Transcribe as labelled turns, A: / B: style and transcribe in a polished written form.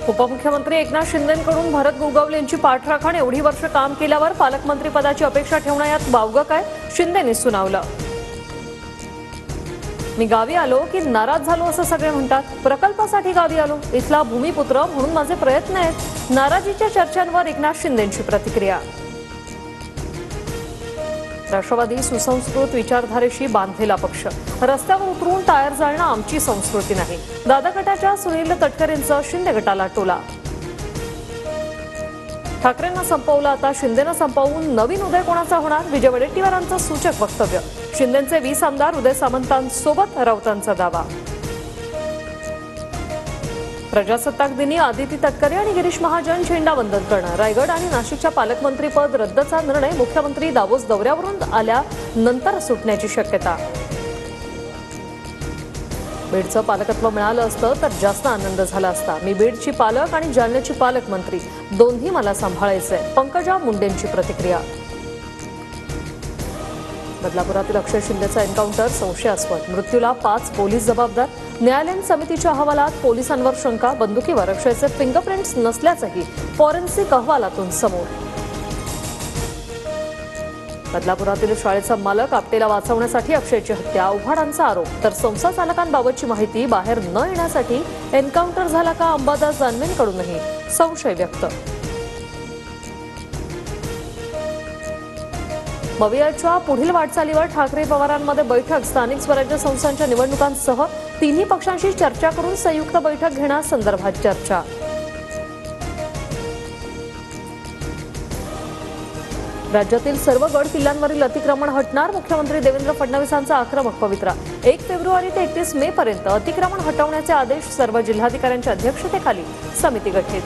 A: उपमुख्यमंत्री एकनाथ शिंदेंकडून भरत गोगावले यांची पाठराखण एवढी वर्ष काम केल्यावर पालकमंत्री पदाची अपेक्षा ठेवणं यात वावगं काय, शिंदेंनी सुनावलं. मी गावी आलो की नाराज झालो असं सगळे म्हणतात. प्रकल्पासाठी गावी आलो, इथला भूमिपुत्र म्हणून माझे प्रयत्न आहेत. नाराजीच्या चर्चांवर एकनाथ शिंदेंची प्रतिक्रिया. राष्ट्रवादी सुसंस्कृत विचारधारेशी बांधलेला पक्ष, रस्त्यावर उतरून टायर जाळणं आमची संस्कृती नाही. दादा गटाच्या सुनील तटकरेंचा शिंदे गटाला टोला. ठाकरेंना संपवलं, आता शिंदेना संपवून नवीन उदय कोणाचा होणार, विजय वडेट्टीवारांचं सूचक वक्तव्य. शिंदेंचे 20 आमदार उदय सामंतांसोबत, राऊतांचा दावा. प्रजासत्ताक दिनी आदिती तटकरे आणि गिरीश महाजन झेंडावंदन करणं. रायगड आणि नाशिकच्या पालकमंत्रीपद रद्दचा निर्णय मुख्यमंत्री दावोस दौऱ्यावरून आल्यानंतर सुटण्याची शक्यता. बीडचं पालकत्व मिळालं असतं तर जास्त आनंद झाला असता. मी बीडची पालक आणि जालन्याची पालकमंत्री, दोन्ही मला सांभाळायचंय. पंकजा मुंडेंची प्रतिक्रिया. बदलापुरातील अक्षय शिंदेचा एन्काउंटर संशयास्पद, मृत्यूला 5 पोलीस जबाबदार. न्यायालयीन समितीच्या अहवालात पोलिसांवर शंका, बंदुकीवर अक्षयचे फिंगरप्रिंट्स नसल्याचंही फॉरेन्सिक अहवालातून समोर. बदलापुरातील शाळेचा मालक आपटेला वाचवण्यासाठी अक्षयची हत्या, आव्हाडांचा आरोप. तर संस्था चालकांबाबतची माहिती बाहेर न येण्यासाठी एन्काउंटर झाला का, अंबादास दानवेंकडूनही संशय व्यक्त. मवियाच्या पुढील वाटचालीवर ठाकरे पवारांमध्ये बैठक. स्थानिक स्वराज्य संस्थांच्या निवडणुकांसह तिन्ही पक्षांशी चर्चा करून संयुक्त बैठक घेण्यासंदर्भात चर्चा. राज्यातील सर्व गड किल्ल्यांवरील अतिक्रमण हटणार, मुख्यमंत्री देवेंद्र फडणवीसांचा आक्रमक पवित्रा. 1 फेब्रुवारी ते 31 मे पर्यंत अतिक्रमण हटवण्याचे आदेश. सर्व जिल्हाधिकाऱ्यांच्या अध्यक्षतेखाली समिती गठीत.